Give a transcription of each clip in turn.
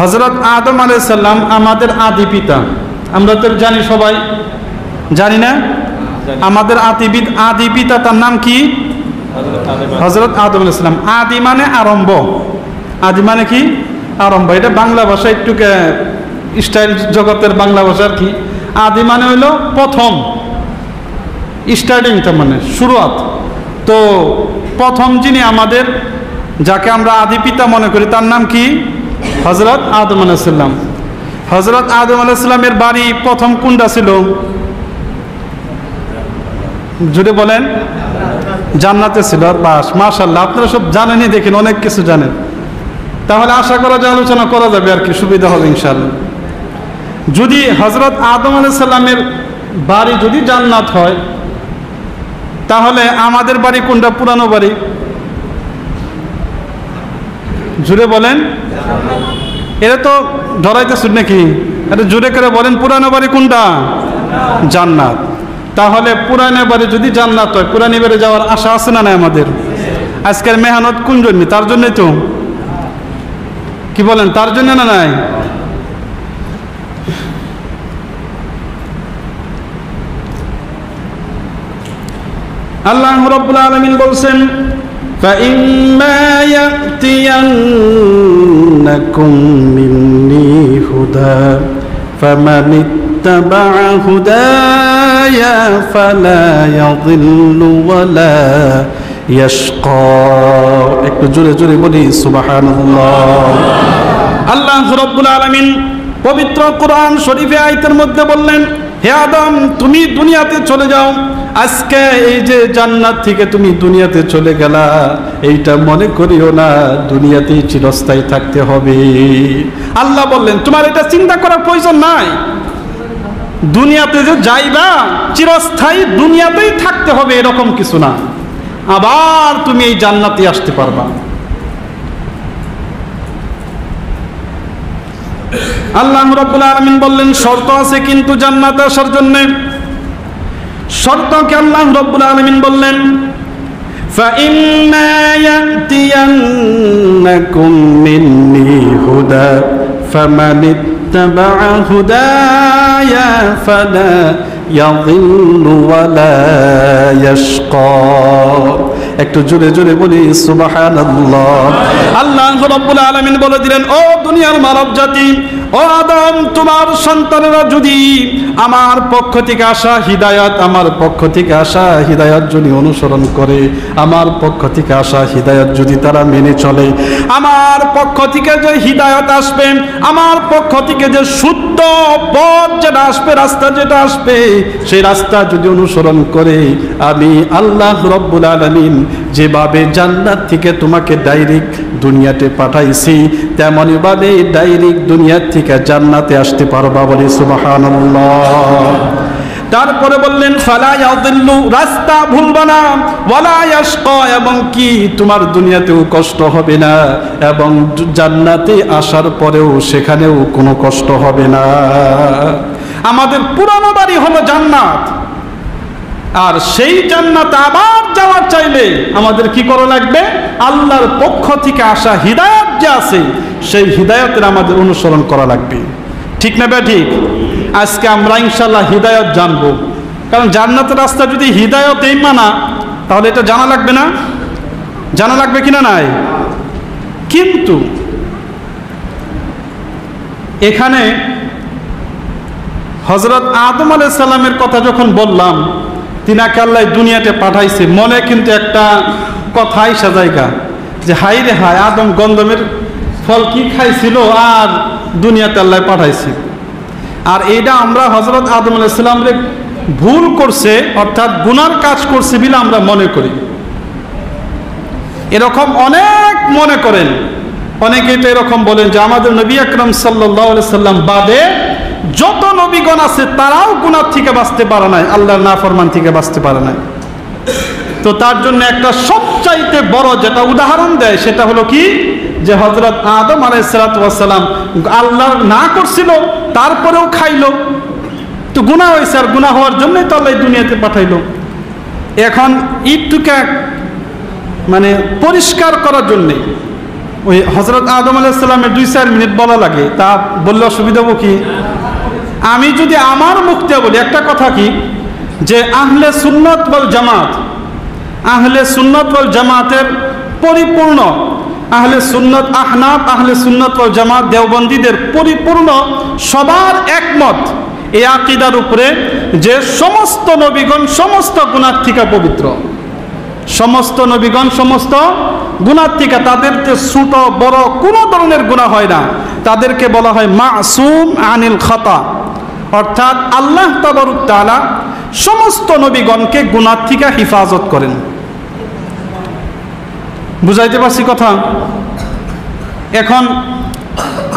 হযরত আদম আলাইহিস সালাম আমাদের আদি পিতা। আমরা তো জানি, সবাই জানি না? আমাদের আদি পিতা, তার নাম কি? হযরত আদম আলাইহিস সালাম। আদি মানে আরম্ভ, আদি মানে কি? আরম্ভ। এটা বাংলা ভাষা, একটু স্টাইল জগতের বাংলা ভাষা আর কি। আদি মানে হইলো প্রথম, স্টার্টিং, তার মানে শুরুয়াত। তো প্রথম যিনি আমাদের, যাকে আমরা আদি পিতা মনে করি, তার নাম কি? হযরত আদম আলাইহিস সালাম। হযরত আদম আলাইহিস সালামের বাড়ি প্রথম কোনটা ছিল? জুড়ে বলেন। জান্নাতে ছিল। বাস, মাশাআল্লাহ, আপনারা সব জানেনই, দেখেন অনেক কিছু জানেন। তাহলে আশা করা যায় আলোচনা করা যাবে আর কি, সুবিধা হবে ইনশাআল্লাহ। যদি হযরত আদম আলাইহিস সালামের বাড়ি যদি জান্নাত হয়, তাহলে আমাদের বাড়ি কোনটা? পুরানো বাড়ি। জুড়ে বলেন। এটা তো ধরাইতেছেন নাকি? এটা জুড়ে করে বলেন, পুরানো বাড়ি কোনটা? জান্নাত। তাহলে পুরানো বাড়ি যদি জান্নাত হয়, পুরানি বাড়ি যাওয়ার আশা আছে না নাই আমাদের? আজকের মেহনত কোন জন্য? তার জন্যই তো। কি বলেন, তার জন্য না নাই? আল্লাহ রাব্বুল আলামিন বলছেন, فَإِمَّا يَأْتِيَنَّكُم مِّنِّي هُدًى فَمَنِ اتَّبَعَ هُدَايَ فَلَا يَضِلُّ وَلَا يَشْقَى। একটু জোরে জোরে বলি সুবহানাল্লাহ। আল্লাহ রাব্বুল আলামিন পবিত্র কোরআন শরীফে আয়াতের মধ্যে বললেন, হে আদম, তুমি দুনিয়াতে চলে যাও। আজকে এই যে জান্নাত থেকে তুমি দুনিয়াতে চলে গেলা, এইটা মনে করিও না দুনিয়াতেই চিরস্থায়ী থাকতে হবে। আল্লাহ বললেন, তোমার এটা চিন্তা করার প্রয়োজন নাই। দুনিয়াতে যে যাইবা, চিরস্থায়ী দুনিয়াতেই থাকতে হবে এরকম কিছু না। আবার তুমি এই জান্নাতে আসতে পারবা। আল্লাহ রাব্বুল আলামিন বললেন, শর্ত আছে কিন্তু জান্নাতে আসার জন্য। শর্তকে আল্লাহ রাব্বুল আলামিন বললেন, فَإِمَّا يَأْتِيَنَّكُم مِّنِّي هُدًى فَمَنِ اتَّبَعَ هُدَايَ فَلَا يَضِلُّ وَلَا يَشْقَى। একটু জোরে জোরে বলি সুবহানাল্লাহ। আল্লাহ রাব্বুল আলামিন বলে দিলেন, ও দুনিয়ার মানব জাতি, ও আদম, তোমার সন্তানেরা যদি আমার পক্ষ থেকে আসা হিদায়াত, আমার পক্ষ থেকে আসা হিদায়াত যদি অনুসরণ করে, আমার পক্ষ থেকে আসা হিদায়াত যদি তারা মেনে চলে, আমার পক্ষ থেকে যে হিদায়াত আসবে, আমার পক্ষ থেকে যে শুদ্ধ পথ যেটা আসবে, রাস্তা যেটা আসবে, সেই রাস্তা যদি অনুসরণ করে, আমি আল্লাহ রাব্বুল আলামিন যেভাবে জান্নাত থেকে তোমাকে ডাইরেক্ট দুনিয়াতে পাঠাইছি, তেমনি ভাবে ডাইরেক্ট দুনিয়া থেকে জান্নাতে আসতে পারবা। বলি সুবহানাল্লাহ। তারপরে বললেন, ফালা ইয়াদিল্লু, রাস্তা ভুলবা না, ওয়ালা ইয়াশকা, এবং কি তোমার দুনিয়াতেও কষ্ট হবে না, এবং জান্নাতে আসার পরেও সেখানেও কোনো কষ্ট হবে না। আমাদের পুরানো বাড়ি হলো জান্নাত, আর সেই জান্নাতে আবার যাওয়ার চাইলে আমাদের কি করা লাগবে? আল্লাহর পক্ষ থেকে আসা হিদায়াত যে আছে, সেই হিদায়াতের আমাদের অনুসরণ করা লাগবে। ঠিক না বে ঠিক? আজকে আমরা ইনশাআল্লাহ হিদায়াত জানবো, কারণ জান্নাতের রাস্তা যদি হিদায়াত এই মানা, তাহলে এটা জানা লাগবে না? জানা লাগবে কিনা নাই? কিন্তু এখানে হযরত আদম আলাইহিস সালামের কথা যখন বললাম, তিনাকে আল্লাহ দুনিয়াতে পাঠাইছে, মনে কিন্তু একটা কথাই সাজাইগা যে হাই রে হায়, আদম গন্ধমের ফল কি খাইছিল আর দুনিয়াতে আল্লাহ পাঠাইছে। আর এইটা আমরা হযরত আদম আলাইহিস সালামরে ভুল করছে, অর্থাৎ গুনার কাজ করছে বলে আমরা মনে করি। এরকম অনেক মনে করেন, অনেকেই তো এরকম বলেন যে আমাদের নবী আকরাম সাল্লাল্লাহু আলাইহি সাল্লাম বাদে যত নবীগণ আছে তারাও গুনাহ থেকে বাঁচতে পারে নাই, আল্লাহর নাফরমান থেকে বাঁচতে পারে নাই। তো তার জন্য একটা সবচাইতে বড় যেটা উদাহরণ দেয় সেটা হলো কি, যে হযরত আদম আলাইহিস সালাতু ওয়াস সালাম আল্লাহ না করছিল, তারপরেও খাইলো, তো গুনাহ হয়েছে, আর গুনাহ হওয়ার জন্যই তো আল্লাহ দুনিয়াতে পাঠাইলো। এখন ইটুকা মানে পরিষ্কার করার জন্যে ওই হযরত আদম আলাইহিস সালামের 2-4 মিনিট বলা লাগে, তা বললে অসুবিধা হবে কি? আমি যদি আমার মুখ দিয়ে বলি একটা কথা কি, যে আহলে সুন্নাত ওয়াল জামাত, আহলে সুন্নাত ওয়াল জামাতের পরিপূর্ণ, আহলে সুন্নাত আহনাফ, আহলে সুন্নাত ওয়াল জামাত দেওবন্দীদের পরিপূর্ণ সবার একমত এই আকীদার উপরে যে সমস্ত নবীগণ সমস্ত গুনাহ থেকে পবিত্র, সমস্ত নবীগণ সমস্ত গুনাহ থেকে, তাদের ছোট বড় কোনো ধরনের গুনাহ হয় না, তাদেরকে বলা হয় মাসুম আনিল খাতা, অর্থাৎ আল্লাহ তাবারক তাআলা সমস্ত নবীগণকে গুনাহ থেকে হেফাজত করেন। বুঝাইতে পারছি কথা? এখন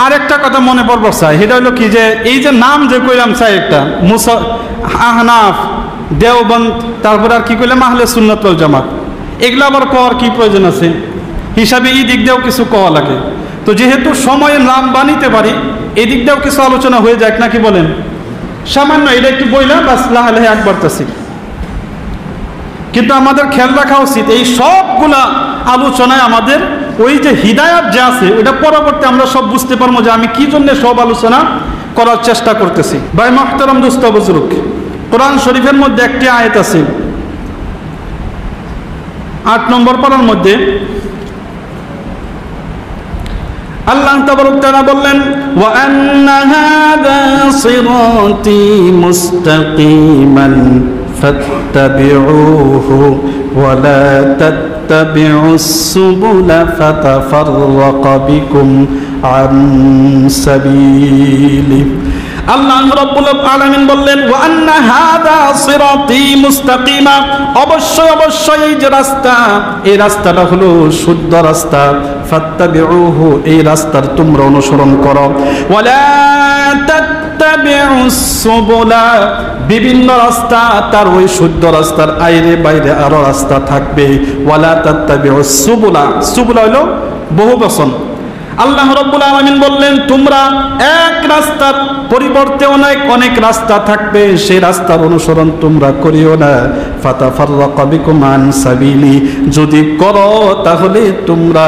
আরেকটা কথা মনে পড়ব চাই, সেটা হলো কি, যে এই যে নাম যে কইলাম চাই একটা আহনাফ, দেওবন্দ, তারপর আর কি কইলাম আহলে সুন্নাত ওয়াল জামাত, এগুলো আবার কওয়ার কি প্রয়োজন আছে? হিসাবে এই দিক দিয়েও কিছু কওয়া লাগে। তো যেহেতু সময়ে নাম বানিতে পারি, এই দিক দিয়েও কিছু আলোচনা হয়ে যাক নাকি বলেন? সামান্য এটা একটু বইলা বাস লাহে লাহে এক বাড়তেছি। কিন্তু আমাদের খেয়াল রাখা উচিত, এই সবগুলা আলোচনায় আমাদের ওই যে হিদায়াত যে আছে ওইটা পরবর্তী আমরা সব বুঝতে পারবো যে আমি কি জন্য সব আলোচনা করার চেষ্টা করতেছি। ভাই মুহতারাম দোস্ত বুজুর্গ, কোরআন শরীফের মধ্যে একটি আয়াত আছে 8 নম্বর পারার মধ্যে আল্লাহ তাবারক তাআলা বললেন, ওয়া আন্না হাযা সিরাতী মুস্তাকিমান ফাত্তাবিউহু ওয়া লা তাত্তাবিউস সুবুলা ফাতাফাররাকা বিকুম আন সাবিলি। আল্লাহ রাব্বুল আলামিন বললেন, ওয়া আন্না হাযা সিরাতী মুস্তাকিমা, অবশ্যই অবশ্যই এই যে রাস্তা, এই রাস্তাটা হলো শুদ্ধ রাস্তা, ফাত্তাবিউহু, এই রাস্তার তোমরা অনুসরণ করো, ওয়া লা তাত্তাবিউস সুবুলা, বিভিন্ন রাস্তা, তার ওই শুদ্ধ রাস্তার আইরে বাইরে আরো রাস্তা থাকবে, ওয়া লা তাত্তাবিউস সুবুলা, সুবুলা হলো বহুবচন। আল্লাহ রাব্বুল আলামিন বললেন, তোমরা এক রাস্তার পরিবর্তে অনেক অনেক রাস্তা থাকবে, সেই রাস্তার অনুসরণ তোমরা করিও না। ফাতাফাররাকা বিকুম আন সাবিলি, যদি করো তাহলে তোমরা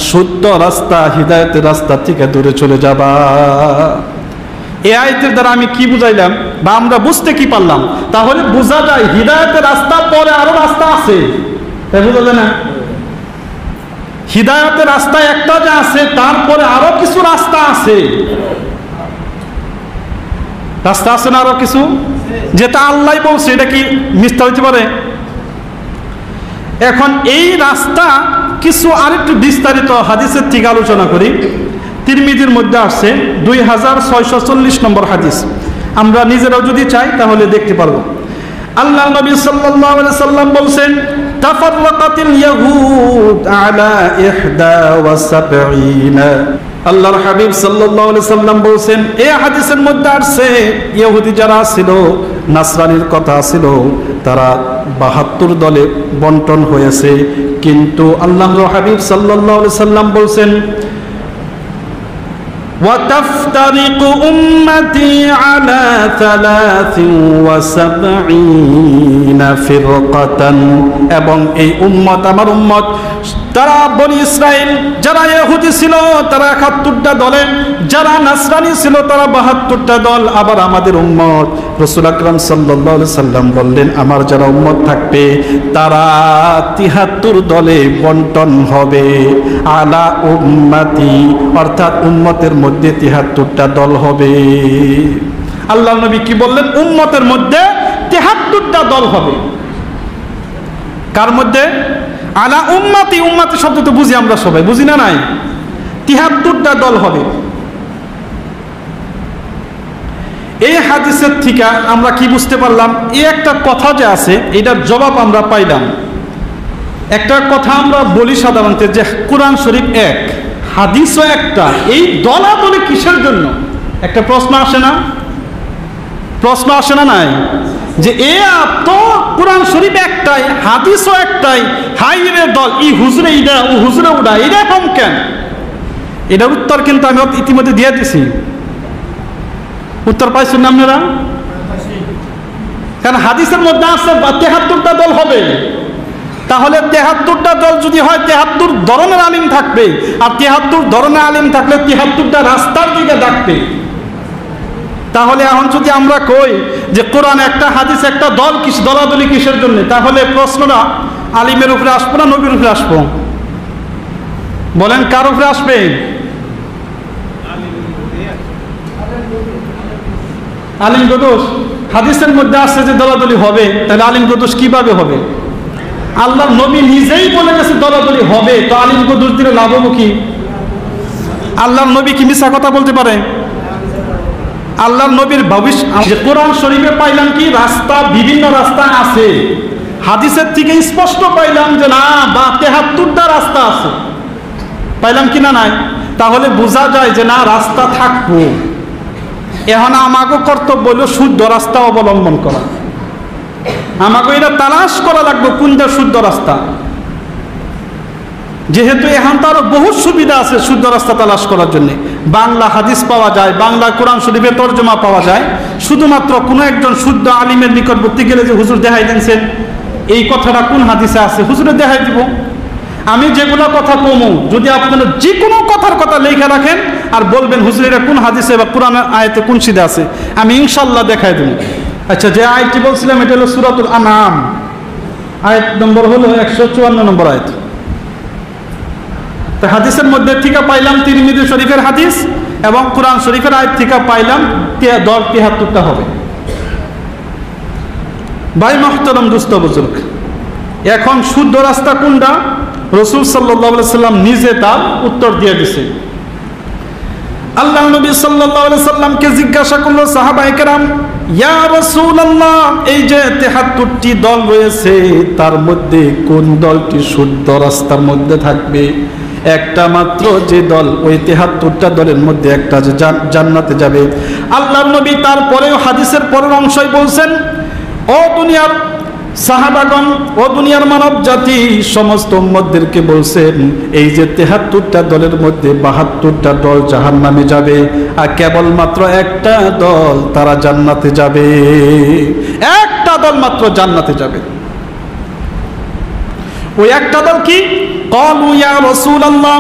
শুদ্ধ রাস্তা, হিদায়াতের রাস্তা থেকে দূরে চলে যাবা। এই আয়াতের দ্বারা আমি কি বুঝাইলাম বা আমরা বুঝতে কি পারলাম? তাহলে বোঝা যায় হিদায়াতের রাস্তা পরে আরো রাস্তা আছে, তাই বোঝা যায় না? হিদায়াতের রাস্তা একটা যে আছে, তারপরে আরো কিছু রাস্তা আছে, রাস্তা আছে না আরো কিছু, যেটা আল্লাহ বলছে, এটা কি মিথ্যা হইতে পারে? এখন এই রাস্তা কিছু আরেকটু বিস্তারিত হাদিসের থেকে আলোচনা করি। তিরমিজির মধ্যে আসছে 2640 নম্বর হাদিস, আমরা নিজেরাও যদি চাই তাহলে দেখতে পারবো। আল্লাহ নবী সাল্লাল্লাহু আলাইহি সাল্লাম বলছেন, তাফাররাকাতিল ইয়াহুদ আলা 71। আল্লাহর হাবিব সাল্লাল্লাহু আলাইহি সাল্লাম বলছেন, এই হাদিসের মধ্যে আসছে ইহুদি যারা ছিল, নাসরানির কথা ছিল, তারা 72 দলে বন্টন হয়েছে। কিন্তু আল্লাহর হাবিব সাল্লাল্লাহু আলাইহি সাল্লাম বলছেন, وتفترق أمتي على 73 فرقة, এবং এই উম্মত, আমার উম্মত, তারা বনি ইসরাইল যারা ইহুদি ছিল তারা 71টা দলে, যারা নাসরানি ছিল তারা 72টা দল। আবার আমাদের উম্মত, রাসূল আকরাম সাল্লাল্লাহু আলাইহি সাল্লাম বললেন, আমার যারা উম্মত থাকবে তারা 73 দলে বন্টন হবে। আলা উম্মতি, অর্থাৎ উম্মতের মধ্যে 73টা দল হবে। আল্লাহ নবী কি বললেন? উম্মতের মধ্যে 73টা দল হবে। কার মধ্যে? আলা উম্মতি, উম্মতি শব্দ তো বুঝি আমরা সবাই, বুঝি না? নাই, 73টা দল হবে। এই হাদিসের থেকে আমরা কি বুঝতে পারলাম? এই একটা কথা যে আছে, এটার জবাব আমরা পাইলাম। একটা কথা আমরা বলি সাধারণত যে কোরআন শরীফ এক, হাদিসও একটা, এই দলাদলি কিসের জন্য? একটা প্রশ্ন আসে না? প্রশ্ন আসে না? নাই, যে এ তো কোরআন শরীফ একটাই, হাদিসও একটাই, হাইরে দল, ই হুজরে ইডা, ও হুজরে উডা, এরকম কেন? এটার উত্তর কিন্তু আমি ইতিমধ্যে দিয়ে দিছি। উত্তর পাইছেন না আপনারা? কারণ হাদিসের মধ্যে আছে 73টা দল হবে, তাহলে 73টা দল যদি হয় 73 ধরনের আলিম থাকবে, আর 73 ধরনের আলিম থাকলে 73টা রাস্তার দিকে ডাকবে। তাহলে এখন যদি আমরা কই যে কোরআন একটা, হাদিস একটা, দল দলাদলি কিসের জন্য, তাহলে প্রশ্নটা আলিমের উপরে আসবো না নবীর উপরে আসবো? বলেন কার উপরে আসবে? আলিম গদোষ। হাদিসের মধ্যে আসছে যে দলাদলি হবে, তাহলে আলিম গদোষ কিভাবে হবে? আল্লাহর নবী নিজেই বলে গেছে দলাদলি হবে, তো আলিম গদোষ দিলে লাভ হবো কি? আল্লাহর নবী কি মিথ্যা কথা বলতে পারে? আল্লাহর নবীর ভবিষ্যৎ কোরআন শরীফে পাইলাম কি রাস্তা, বিভিন্ন রাস্তা আছে। হাদিসের থেকে স্পষ্ট পাইলাম যে না, বা 73টা রাস্তা আছে, পাইলাম কি না? নাই। তাহলে বোঝা যায় যে না, রাস্তা থাকবো। এখন আমাকে কর্তব্য হলো শুদ্ধ রাস্তা অবলম্বন করা। আমাকে এটা তালাশ করা লাগবে কোনটা শুদ্ধ রাস্তা। যেহেতু এখন তো আরো বহু সুবিধা আছে শুদ্ধ রাস্তা তালাশ করার জন্য। বাংলা হাদিস পাওয়া যায়, বাংলা কোরআন শরীফের তর্জমা পাওয়া যায়। শুধুমাত্র কোনো একজন শুদ্ধ আলিমের নিকটবর্তী গেলে যে হুজুর দেখাই দিয়েছেন এই কথাটা কোন হাদিসে আছে, হুজুরে দেখাই দিব। আমি যেগুলো কথা কমু, যদি আপনারা যে কোনো কথার কথা লেখা রাখেন আর বলবেন হুজুর এটা কোন হাদিসে বা কোরআনের আয়াতে কোন সিদে আছে, আমি ইনশাল্লাহ দেখাই দেব। আচ্ছা, যে আয়াতটি বলছিলাম এটা হলো সূরাতুল আনআম, আয়াত নম্বর হলো 154 নম্বর আয়াত। তো হাদিসের মধ্যে থেকে পাইলাম তিরমিজি শরীফের হাদিস, এবং কোরআন শরীফের আয়াত থেকে পাইলাম 73টা হবে। ভাই মুহতারাম দোস্ত বুজুর্গ, এখন শুদ্ধ রাস্তা কোনটা? রাসূল সাল্লাল্লাহু আলাইহি সাল্লাম নিজে তার উত্তর দিয়ে দিয়েছেন। আল্লাহ নবী সাল্লাল্লাহু আলাইহি সাল্লামকে জিজ্ঞাসা করলো সাহাবায়ে কেরাম, ইয়া রাসূলুল্লাহ, এই যে 73টি দল রয়েছে তার মধ্যে কোন দলটি শুদ্ধ রাস্তার মধ্যে থাকবে? একটা মাত্র যে দল, ওই 73টা দলের মধ্যে একটা যে জান্নাতে যাবে। আল্লাহর নবী তারপরেও হাদিসের পরের অংশই বলছেন, ও দুনিয়ার সাহাবাগণ, ও দুনিয়ার মানব জাতি, সমস্ত উম্মতদেরকে বলছেন এই যে 73টা দলের মধ্যে 72টা দল জাহান্নামে যাবে, আর কেবলমাত্র একটা দল তারা জান্নাতে যাবে। একটা দল মাত্র জান্নাতে যাবে। ওই একটা দল কি? ক্বালু ইয়া রাসূলুল্লাহ,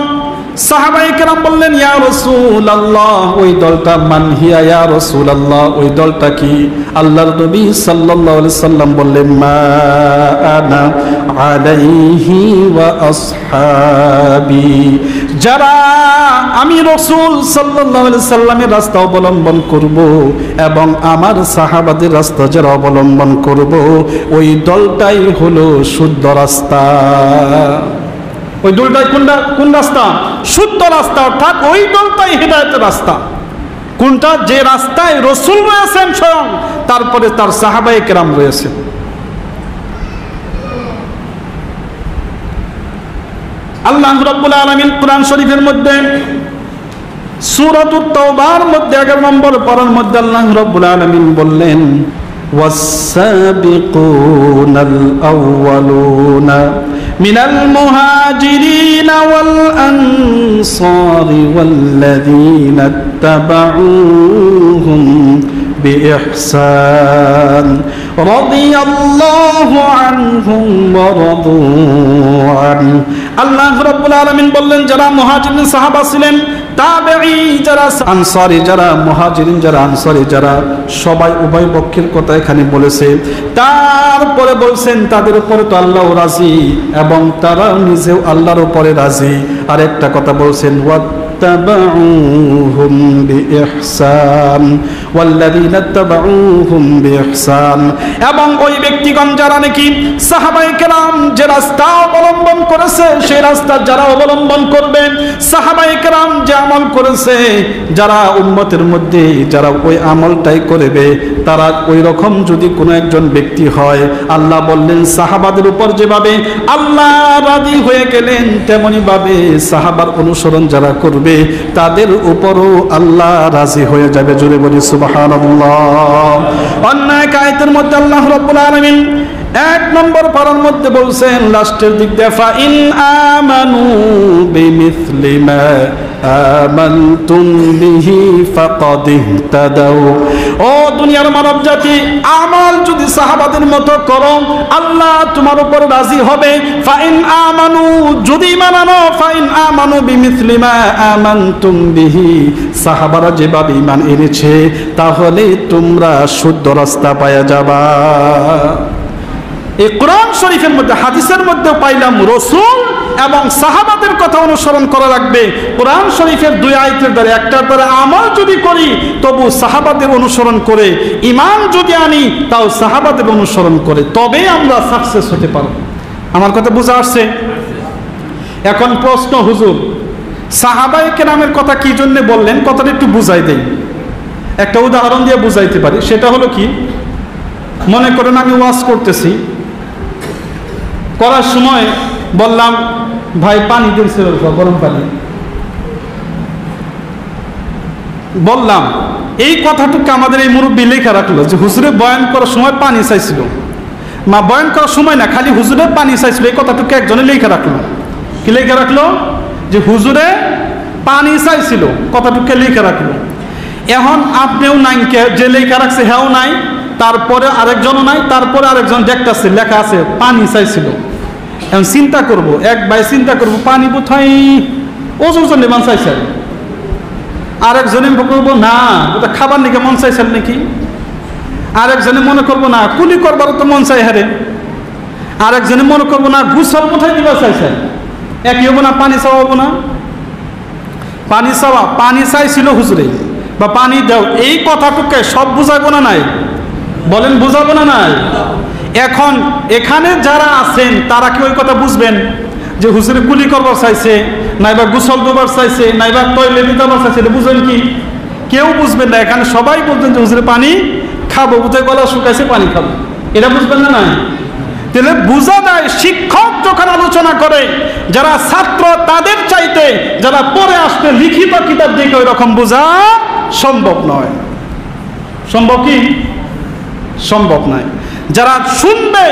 সাহাবায়ে কেরাম বললেন ইয়া রাসূলুল্লাহ, ওই দলটা মান হিয়া ইয়া রাসূলুল্লাহ, ওই দলটা কি? আল্লাহর নবী সাল্লাল্লাহু আলাইহি সাল্লাম বললেন, মা আনা আলাইহি ওয়া আসহাবি, যারা আমি রাসূল সাল্লাল্লাহু আলাইহি সাল্লামের রাস্তা অবলম্বন করব এবং আমার সাহাবাদের রাস্তা যারা অবলম্বন করব, ওই দলটাই হলো শুদ্ধ রাস্তা। ওই দলটাই কোন রাস্তা? শুদ্ধ রাস্তা, অর্থাৎ ওই দলটাই হিদায়াতের রাস্তা। কোনটা? যে রাস্তায় রাসূল রয়েছেন স্বয়ং, তারপরে তার সাহাবায়ে কেরাম রয়েছেন। আল্লাহ রাব্বুল আলামিন কোরআন শরীফের মধ্যে সূরাতুত তাওবার মধ্যে 11 নম্বর পারার মধ্যে আল্লাহ রাব্বুল আলামিন বললেন, والسابقون الأولون من المهاجرين والأنصار والذين اتبعوهم بإحسان رضي الله عنهم ورضوا عنه। আল্লাহ রাব্বুল আলামিন বললেন, যারা মুহাজিরিন সাহাবা ছিলেন, তাবেঈ যারা, আনসারী যারা, মুহাজিরিন যারা, আনসারী যারা, সবাই উভয় পক্ষের কথা এখানে বলেছে। তারপরে বলছেন তাদের উপরে তো আল্লাহ রাজি এবং তারা নিজেও আল্লাহর উপরে রাজি। আর একটা কথা বলছেন, واتبعوهم بإحسان والذين اتبعوهم بإحسان, এবং ওই ব্যক্তিগণ যারা নাকি সাহাবায়ে কেরাম যে রাস্তা অবলম্বন করেছে সেই রাস্তা যারা অবলম্বন করবে, সাহাবায়ে কেরাম যে আমল করেছে, যারা উম্মতের মধ্যে যারা ওই আমলটাই করবে, তারা ওই রকম যদি কোনো একজন ব্যক্তি হয়, আল্লাহ বললেন সাহাবাদের উপর যেভাবে আল্লাহ রাজি হয়ে গেলেন, তেমনি ভাবে সাহাবার অনুসরণ যারা করবে তাদের উপরও আল্লাহ রাজি হয়ে যাবে। জোরে বলি সুবহানাল্লাহ। অন্য এক আয়াতের মধ্যে আল্লাহ রাব্বুল আলামিন 1 নম্বর পারার মধ্যে বলছেন, লাস্টের দিক দিয়ে, ফাইন আমানু বিমিসলি মা আমানতুম বিহি ফাকাদ ইহতাদাউ ও দুনিয়ার মানব জাতি, আমল যদি সাহাবাদের মতো করো আল্লাহ তোমার উপর রাজি হবে। ফাইন আমানু, যদি ঈমান আনো, ফাইন আমানু বিমিসলি মা আমানতুম বিহি, সাহাবারা যেভাবে ঈমান এনেছে তাহলে তোমরা শুদ্ধ রাস্তা পাওয়া যাবা। এই কোরআন শরীফের মধ্যে, হাদিসের মধ্যে পাইলাম রাসূল এবং সাহাবাদের কথা অনুসরণ করা লাগবে। কোরআন শরীফের দুই আয়াতের দ্বারা, একটার দ্বারা আমল যদি করি তবু সাহাবাদের অনুসরণ করে, ঈমান যদি আনি তাও সাহাবাদের অনুসরণ করে, তবেই আমরা সাকসেস হতে পারব। আমার কথা বুঝা আসছে? এখন প্রশ্ন, হুজুর সাহাবায়ে কেরামের কথা কি জন্য বললেন, কথাটা একটু বুঝাই দেই। একটা উদাহরণ দিয়ে বুঝাইতে পারি। সেটা হলো কি, মনে করেন আমি ওয়াজ করতেছি, করার সময় বললাম ভাই পানি দিয়েছিল, গরম পানি বললাম। এই কথাটুকু আমাদের এই মুরব্বী লেখা রাখলো যে হুজুরে বয়ান করার সময় পানি চাইছিল, মা বয়ান করার সময় না, খালি হুজুরে পানি চাইছিল, এই কথাটুকু একজনে লেখা রাখলো। কি লেখা রাখলো? যে হুজুরে পানি চাইছিল, কথাটুকু লেখা রাখলো। এখন আপনিও নাই, যে লেখা রাখছে হ্যাঁ নাই, তারপরে আরেকজনও নাই, তারপরে আরেকজন দেখতেছে লেখা আছে পানি চাইছিল। এখন চিন্তা করব, এক ভাই চিন্তা করব পানি কোথায় ওজোর জন্য মন চাইছেন, আরেকজনে করবো না ওটা খাবার নাকি মন চাইছেন নাকি, আরেকজনে মনে করবো না কুলি করবারও তো মন চাই হারে, আরেকজনে মনে করবো না গুসল কোথায় দিবা চাইছেন। একই হবো না, পানি চাওয়া হবো না, পানি চাওয়া, পানি চাইছিল হুজুরে বা পানি দাও, এই কথাটুকে সব বুঝাবো না নাই? বলেন বুঝাবো না নাই? এখন এখানে যারা আছেন তারা কি ওই কথা বুঝবেন যে হুজুরে কুলি করবার চাইছে, নাইবা গোসল দেবার চাইছে, নাইবা টয়লেট দিবার চাইছে? এটা বুঝবেন কি? কেউ বুঝবেন না। এখানে সবাই বলতেন যে হুজুরে পানি খাবো, বুঝে গলা শুকাইছে পানি খাবো, এটা বুঝবেন না নাই? তাহলে বোঝা যায় শিক্ষক যখন আলোচনা করে, যারা ছাত্র তাদের চাইতে যারা পরে আসতে লিখিত কিতাব দেখে ওই রকম বোঝা সম্ভব নয়। সম্ভব কি? সম্ভব নয়। যারা শুনবে,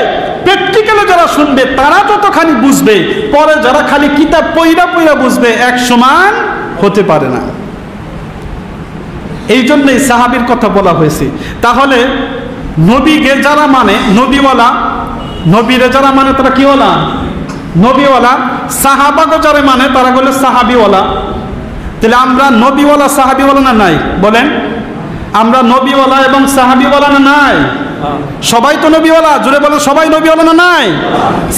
প্র্যাকটিক্যালি যারা শুনবে তারা ততখানি বুঝবে, পরে যারা খালি কিতাব পইরা পইরা বুঝবে এক সমান হতে পারে না। এই জন্যই সাহাবীর কথা বলা হয়েছে। তাহলে নবীকে যারা মানে, নবীওয়ালা, নবীরে যারা মানে তারা কি ওয়ালা? নবীওয়ালা। সাহাবাকে যারা মানে তারা বলে সাহাবিওয়ালা। তাহলে আমরা নবীওয়ালা সাহাবিওয়ালা না নাই? বলেন, আমরা নবীওয়ালা এবং সাহাবিওয়ালা না নাই? সবাই তো নবীওয়ালা, জোরে বলেন সবাই নবীওয়ালা না নাই?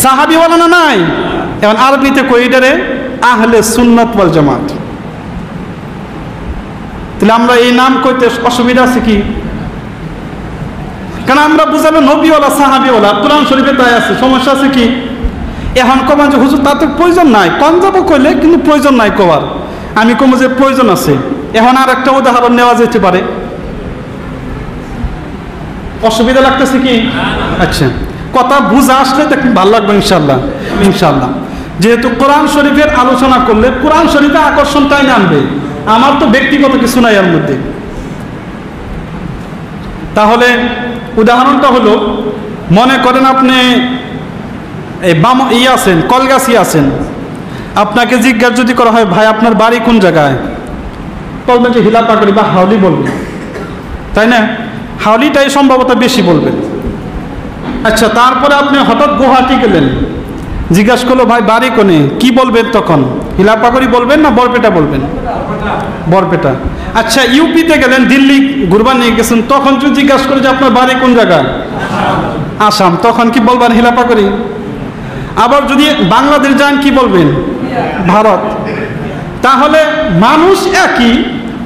সাহাবিওয়ালা না নাই? এখন আরবিতে কই এটারে? আহলে সুন্নাত ওয়াল জামাত। তাহলে আমরা এই নাম কইতে অসুবিধা আছে কি? কারণ আমরা বুঝাবো নবীওয়ালা সাহাবিওয়ালা, কোরআন শরীফে তাই আছে, সমস্যা আছে কি? এখন কমান যে হুজুর তাতে প্রয়োজন নাই, কম যাবো কইলে কিন্তু প্রয়োজন নাই কবার, আমি কম যে প্রয়োজন আছে। এখন আর একটা উদাহরণ নেওয়া যেতে পারে। অসুবিধা লাগতেছে কি? আচ্ছা, কথা বুঝা আসলে তো ভালো লাগবে ইনশাল্লাহ। ইনশাল্লাহ যেহেতু কোরআন শরীফের আলোচনা করলে কোরআন শরীফে আকর্ষণ তাই আনবে, আমার তো ব্যক্তিগত কিছু নাই এর মধ্যে। তাহলে উদাহরণটা হলো, মনে করেন আপনি এই আছেন, কলগাছি আছেন, আপনাকে জিজ্ঞাসা যদি করা হয় ভাই আপনার বাড়ি কোন জায়গায়, বলবেন যে হিলাপাকড়ি বা হাওলি বলবেন, তাই না? হাওলিটাই সম্ভবত বেশি বলবেন। আচ্ছা, তারপরে আপনি হঠাৎ গুয়াহাটি গেলেন, জিজ্ঞাসা করলো ভাই বাড়ি কোনে, কি বলবেন তখন? হিলাপাকড়ি বলবেন না বরপেটা বলবেন? বরপেটা। আচ্ছা, ইউপিতে গেলেন, দিল্লি ঘুরবার নিয়ে গেছেন, তখন যদি জিজ্ঞাসা করে যে আপনার বাড়ি কোন জায়গায়, আসাম, তখন কি বলবেন? হিলাপাকড়ি। আবার যদি বাংলাদেশ যান কি বলবেন? ভারত। তাহলে মানুষ একই,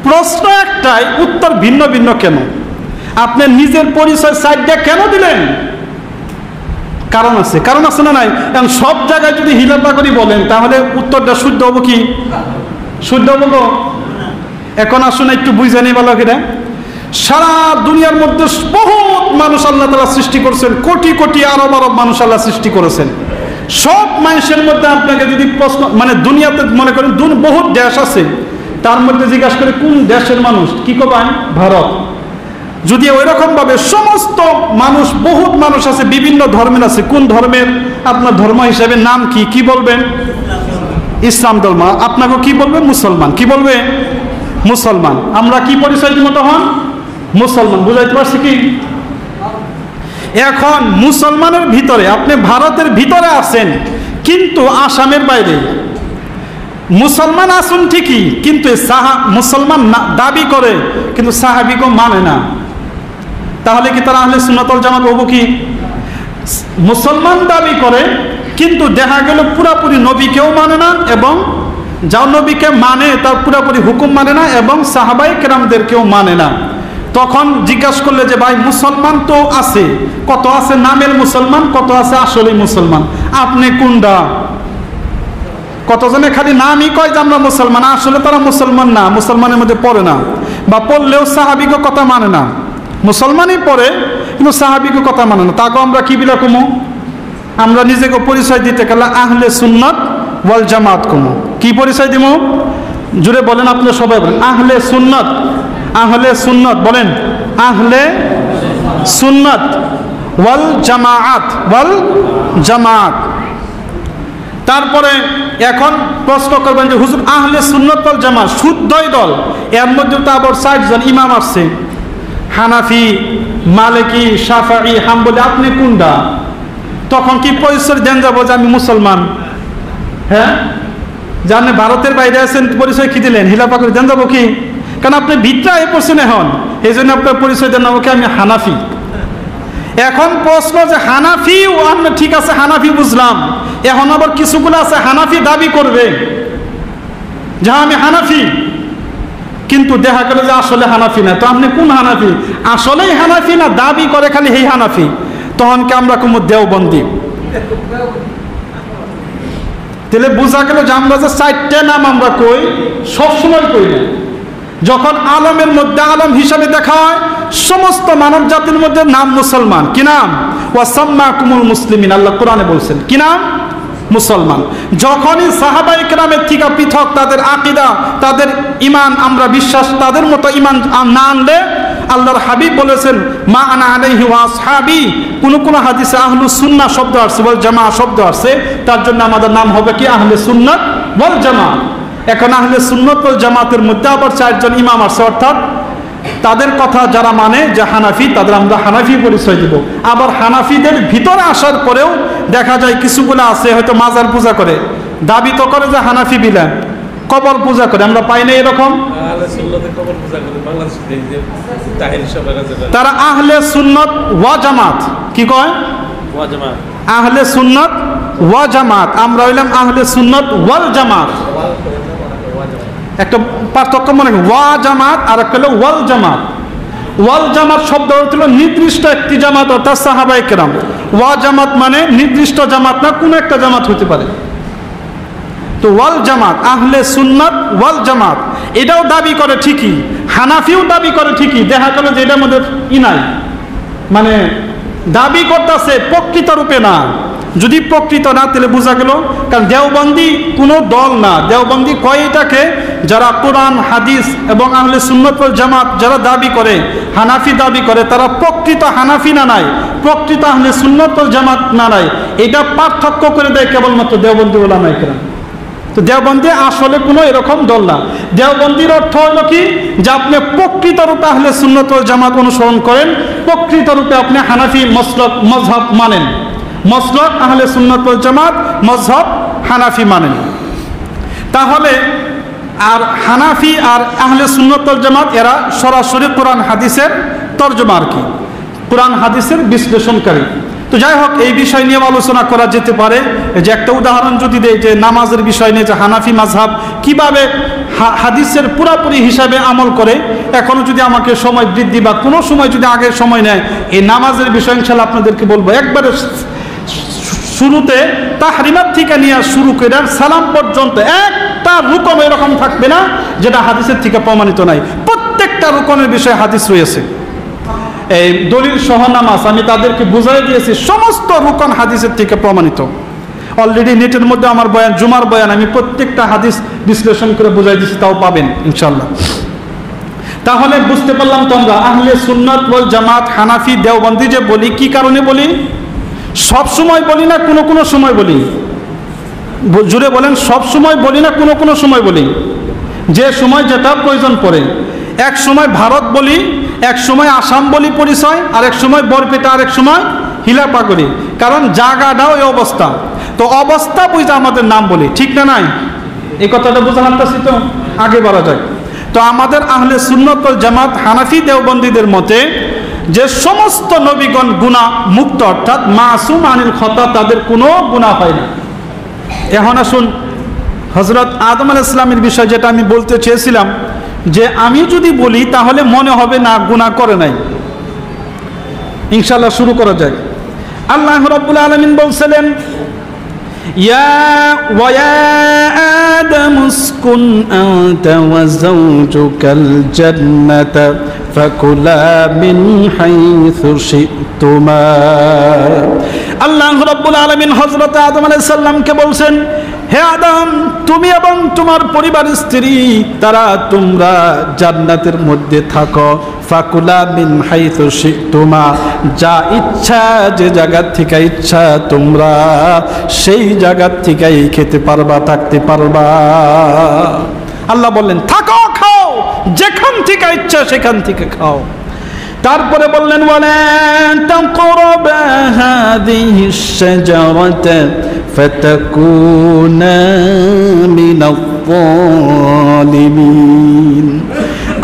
প্রশ্ন একটাই, উত্তর ভিন্ন ভিন্ন কেন? আপনি নিজের পরিচয় সাইডটা কেন দিলেন? কারণ আছে, কারণ আছে না নাই? কারণ সব জায়গায় যদি হিলাপাকড়ি বলেন তাহলে উত্তরটা শুদ্ধ হবো কি? শুদ্ধ হবো? এখন আসুন একটু বুঝে নেই ভালো করে। সারা দুনিয়ার মধ্যে বহুত মানুষ আল্লাহ তাআলা সৃষ্টি করেছেন, কোটি কোটি আরব আরব মানুষ আল্লাহ সৃষ্টি করেছেন। সব মানুষের মধ্যে আপনাকে যদি প্রশ্ন, মানে দুনিয়াতে মনে করেন বহুত দেশ আছে, তার মধ্যে জিজ্ঞাসা করে কোন দেশের মানুষ, কি কবেন? ভারত। যদি ওই রকম ভাবে সমস্ত মানুষ, বহুত মানুষ আছে, বিভিন্ন ধর্মের আছে, কোন ধর্মের, আপনার ধর্ম হিসাবে নাম কি, কি বলবেন? ইসলাম ধর্ম। আপনাকে কি বলবে? মুসলমান। কি বলবে? মুসলমান। আমরা কি পরিচয় দিব তখন? মুসলমান। বুঝাইতে পারছি কি? এখন মুসলমানের ভিতরে, আপনি ভারতের ভিতরে আছেন কিন্তু আসামের বাইরে, মুসলমান আসুন ঠিকই কিন্তু মুসলমান দাবি করে কিন্তু সাহাবিকে মানে না, তাহলে কি তারা আহলে সুন্নাত ওয়াল জামাত হবো কি? মুসলমান দাবি করে কিন্তু দেখা গেল পুরাপুরি নবীকেও মানে না, এবং যাও নবীকে মানে তার পুরাপুরি হুকুম মানে না, এবং সাহাবায়ে কেরামদেরকেও মানে না। তখন জিজ্ঞাসা করলে যে ভাই মুসলমান তো আছে, কত আছে নামের মুসলমান, কত আছে আসলে মুসলমান, আপনি কোনটা? কতজনে খালি নামই কয় যে আমরা মুসলমান, আসলে তারা মুসলমান না, মুসলমানের মধ্যে পড়ে না, বা পড়লেও সাহাবিকে কথা মানে না। মুসলমানই পড়ে কিন্তু সাহাবিকে কথা মানে না, তাকে আমরা কি বিলা কমু? আমরা নিজেকে পরিচয় দিতে গেলে আহলে সুন্নাত ওয়াল জামাত কমু। কি পরিচয় দিব? জুড়ে বলেন, আপনি সবাই বলেন আহলে সুন্নাত। আহলে সুন্নাত বলেন, আহলে সুন্নাত ওয়াল জামাআত, ওয়াল জামাআত। তারপরে এখন প্রশ্ন করবেন যে হুজুর আহলে সুন্নাত ওয়াল জামাত শুদ্ধই দল, এর মধ্যে তো আবার 60 জন ইমাম আসছে, হানাফি, মালিকি, শাফাঈ, হাম্বলি, আপনি কোনটা? তখন কি পরিচয় দেন যাবো যে আমি মুসলমান? হ্যাঁ, যে আপনি ভারতের বাইরে আছেন, পরিচয় কি দিলেন? হিলাপা করে দেন যাবো কি? কারণ আপনি ভিতরা এই পড়ছেন এখন, এই জন্য আপনার পরিচয় দেন যাবো কি আমি হানাফি। এখন প্রশ্ন যে হানাফি, ও আপনি ঠিক আছে হানাফি বুঝলাম, এখন আবার কিছুগুলো আছে হানাফি দাবি করবে যে আমি হানাফি, কিন্তু দেখা গেল যে আসলে হানাফি না, তো আপনি কোন হানাফি? আসলেই হানাফি না দাবি করে খালি এই হানাফি, তখন কি আমরা কোনো দেওবন্দি? তাহলে বোঝা গেল যে আমরা যে 4টে নাম আমরা কই, সবসময় কই না। যখন আলমের মধ্যে আলম হিসাবে দেখা হয়, সমস্ত মানব জাতির মধ্যে নাম মুসলমান। কি নাম? ওয়াসাম্মাকুমুল মুসলিমিন, আল্লাহ কোরআনে বলছেন কি নাম? মুসলমান। যখনই সাহাবায়ে কেরামের থেকে পৃথক তাদের আকীদা, তাদের ঈমান, আমরা বিশ্বাস তাদের মতো ঈমান না আনলে, আল্লাহর হাবিব বলেছেন মা আনা আলাইহি ওয়া আসহাবি, কোন হাদিসে আহলুস সুন্নাহ শব্দ আসছে, ওয়াল জামাআহ শব্দ আসছে, তার জন্য আমাদের নাম হবে কি? আহলে সুন্নাত ওয়াল জামাআহ। এখন আহলে সুন্নাত ওয়াল জামাতের মধ্যে আবার 4 জন ইমাম আছে, অর্থাৎ তাদের কথা যারা মানে যে হানাফি, তাদের আমরা হানাফি পরিচয় দিব। আবার হানাফিদের ভিতরে আসার পরেও দেখা যায় কিছুগুলো আছে হয়তো মাজার পূজা করে, দাবি তো করে যে হানাফি বিলা, কবর পূজা করে, আমরা পাই না এরকম। তারা আহলে সুন্নাত ওয়া জামাত, কি কয়? আহলে সুন্নাত ওয়া জামাত, আমরা হইলাম আহলে সুন্নাত ওয়াল জামাত। একটা পার্থক্য মনে করেন, ওয়া জামাত আর একটা হলো ওয়াল জামাত। ওয়াল জামাত শব্দ হল নির্দিষ্ট একটি জামাত, অর্থাৎ সাহাবায়ে কেরাম। ওয়া জামাত মানে নির্দিষ্ট জামাত না, কোনো একটা জামাত হতে পারে। তো ওয়াল জামাত, আহলে সুন্নাত ওয়াল জামাত, এটাও দাবি করে ঠিকই, হানাফিও দাবি করে ঠিকই, দেখা গেল যে এটার মধ্যে নাই, মানে দাবি করতেছে প্রকৃত রূপে না। যদি প্রকৃত না তাহলে বোঝা গেল, কারণ দেওবন্দি কোনো দল না, দেওবন্দি কয়টাকে যারা কোরআন হাদিস এবং আহলে সুন্নাত ওয়াল জামাত যারা দাবি করে, হানাফি দাবি করে, তারা প্রকৃত হানাফি না নাই, প্রকৃত আহলে সুন্নাত ওয়াল জামাত না নাই, এটা পার্থক্য করে দেয় কেবলমাত্র দেওবন্দি উলামায়ে কেরাম। তো দেওবন্দি আসলে কোনো এরকম দল না। দেওবন্দির অর্থ হলো কি, যে আপনি প্রকৃত রূপে আহলে সুন্নাত ওয়াল জামাত অনুসরণ করেন, প্রকৃত রূপে আপনি হানাফি মসলক মযহাব মানেন, মসলক আহলে সুন্নাত ওয়াল জামাত, মযহাব হানাফি মানেন। তাহলে আর হানাফি আর আহলে সুন্নাত ওয়াল জামাত এরা সরাসরি কোরআন হাদিসের তরজমা, আর কি কোরআন হাদিসের বিশ্লেষণকারী। তো যাই হোক, এই বিষয় নিয়ে আলোচনা করা যেতে পারে। যে একটা উদাহরণ যদি দেয় যে নামাজের বিষয় নিয়ে, যে হানাফি মাযহাব কিভাবে হাদিসের পুরাপুরি হিসাবে আমল করে, এখনো যদি আমাকে সময় বৃদ্ধি বা কোনো সময় যদি আগের সময় নেয়, এই নামাজের বিষয় ইনশাআল্লাহ আপনাদেরকে বলবো। একবারে শুরুতে তাহরিমাত থেকে নিয়ে শুরু করে সালাম পর্যন্ত একটা রুকন এরকম থাকবে না যেটা হাদিসের থেকে প্রমাণিত নাই। প্রত্যেকটা রুকনের বিষয়ে হাদিস রয়েছে। এই দলিল সহ নামাজ আমি তাদেরকে বুঝাই দিয়েছি, সমস্ত রুকন হাদিসের থেকে প্রমাণিত। অলরেডি নেটের মধ্যে আমার বয়ান, জুমার বয়ান, আমি প্রত্যেকটা হাদিস বিশ্লেষণ করে বুঝাই দিয়েছি, তাও পাবেন ইনশাআল্লাহ। তাহলে বুঝতে পারলাম তো আমরা আহলে সুন্নাত ওয়াল জামাত, হানাফি, দেওবন্দি যে বলি, কি কারণে বলি? সব সময় বলি না, কোনো সময় বলি? জুড়ে বলেন, সব সময় বলি না, কোনো সময় বলি? যে সময় যেটা প্রয়োজন পড়ে। এক সময় ভারত বলি, এক সময় আসাম বলি পরিচয়, আরেক সময় বরপেটা, আরেক সময় হিলাপাগড়ি, কারণ জায়গাটাও এই অবস্থা। তো অবস্থা বুঝে আমাদের নাম বলি, ঠিক না নাই? এই কথাটা বুঝে হাঁটতেছি, তো আগে বলা যায়। তো আমাদের আহলে সুন্নাত ওয়াল জামাত হানাফি দেওবন্দীদের মতে যে সমস্ত নবীগণ গুনাহ মুক্ত, অর্থাৎ মাসুম আনিল খতা, তাদের কোনো গুনাহ হয় না। এখন আসুন হযরত আদম আলাইহিস সালামের বিষয় যেটা আমি বলতে চেয়েছিলাম, যে আমি যদি বলি তাহলে মনে হবে না গুনাহ করে নাই। ইনশাআল্লাহ শুরু করা যাক। আল্লাহ রাব্বুল আলামিন বলছিলেন, ইয়া আদম উসকুন আনতা ওয়া যাওজুকাল জান্নাতা ফাকুলা মিন হাইসু শি'তুমা। আল্লাহ রাব্বুল আলামিন হযরত আদম আলাইহিস সালামকে বলছেন, হে আদম, তুমি এবং তোমার পরিবার স্ত্রী তোমরা জান্নাতের মধ্যে থাকো। ফাকুলা মিন হাইসু শি'তুমা, যা ইচ্ছা, যে জায়গা থেকে ইচ্ছা তোমরা সেই জায়গা থেকেই খেতে পারবা, থাকতে পারবা। আল্লাহ বললেন থাকো, খাও, যেখান থেকে ইচ্ছা সেখান থেকে খাও। তারপরে বললেন, ওয়ালা তাকরাবা হাযিহিশ শাজারাতা ফাতাকুনা মিনাল যালিমিন।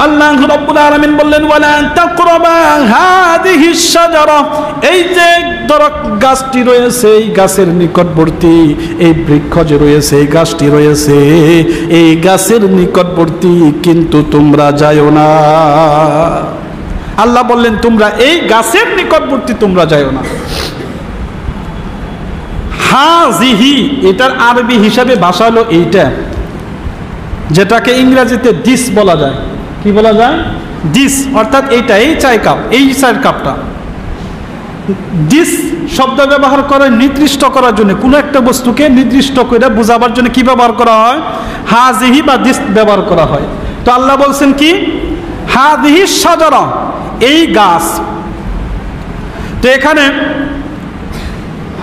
আল্লাহ রাব্বুল আলামিন বললেন, ওয়ালা তাকরাবা হাযিহিশ শাজারা, এই যে গাছটি রয়েছে, এই গাছের নিকটবর্তী, এই বৃক্ষ যে রয়েছে, এই গাছটি রয়েছে, এই গাছের নিকটবর্তী কিন্তু তোমরা যাও না। আল্লাহ বললেন তোমরা এই গাছের নিকটবর্তী তোমরা যাও না। হাযিহি, এটার আরবি হিসাবে ভাষা হলো এইটা, যেটাকে ইংরেজিতে দিস বলা যায়। কি বলা যায়? দিস, অর্থাৎ এইটা, এই চাই কাপ, এই চায়ের কাপটা। দিস শব্দ ব্যবহার করে নির্দিষ্ট করার জন্য, কোনো একটা বস্তুকে নির্দিষ্ট করে বোঝাবার জন্য কি ব্যবহার করা হয়? হাযিহি বা দিস ব্যবহার করা হয়। তো আল্লাহ বলছেন কি? হাযিহিশ শাজারা, এই গাছ। তো এখানে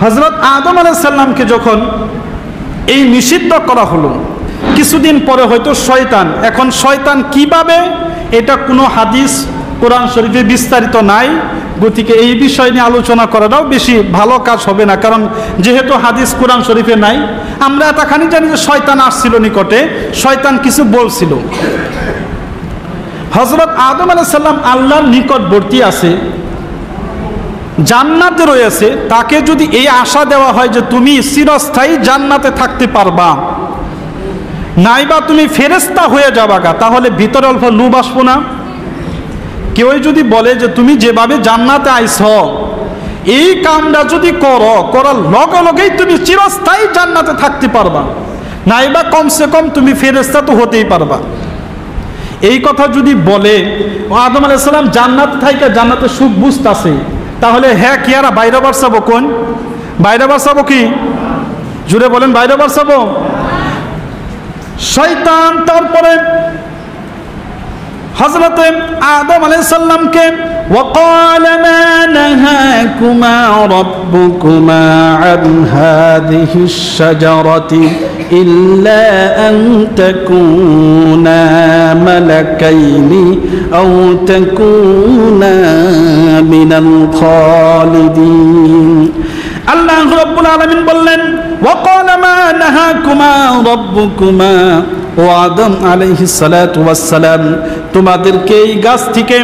হযরত আদম আলাইহিস সালামকে যখন এই নিষিদ্ধ করা হলো, কিছুদিন পরে হয়তো শয়তান, এখন শয়তান কিভাবে, এটা কোনো হাদিস কোরআন শরীফে বিস্তারিত নাই, গতিকে এই বিষয় নিয়ে আলোচনা করাটাও বেশি ভালো কাজ হবে না, কারণ যেহেতু হাদিস কোরআন শরীফে নাই। আমরা এতখানি জানি যে শয়তান আসছিল নিকটে, শয়তান কিছু বলছিল। হযরত আদম আলাইহিস সালাম আল্লাহর নিকটবর্তী আছে, জান্নাতে রয়েছে, তাকে যদি এই আশা দেওয়া হয় যে তুমি চিরস্থায়ী জান্নাতে থাকতে পারবা, নাইবা তুমি ফেরেশতা হয়ে যাবা, তাহলে ভিতরে অল্প লোভ আসবো না? কেউ যদি বলে যে তুমি যেভাবে জান্নাতে আইছ, এই কামটা যদি করো, করার লগে লগেই তুমি চিরস্থায়ী জান্নাতে থাকতে পারবা, নাইবা কমসে কম তুমি ফেরেশতা তো হতেই পারবা। এই কথা যদি বলে, আদম আলাইহিস সালাম জান্নাত থাইকা জান্নাতের সুখ বুঝতাছে, তাহলে হ্যাঁ কি আর বাইরে বাড়ছাবো? কোন বাইরে বাড়ছাবো? কি জুড়ে বলেন, বাইরে বাড়ছাবো? শয়তান তারপরে হযরত আদম আলাইহিস সালামকে وقال ما نهاكما ربكما عن هذه الشجرة إلا أن تكونا ملكين أو تكونا من الخالدين। আল্লাহ রাব্বুল আলামিন বললেন, وقال ما نهاكما ربكما, ও আদম আলাইহিস সালাতু ওয়াস সালাম, তোমাদেরকে এই গাছ থেকে,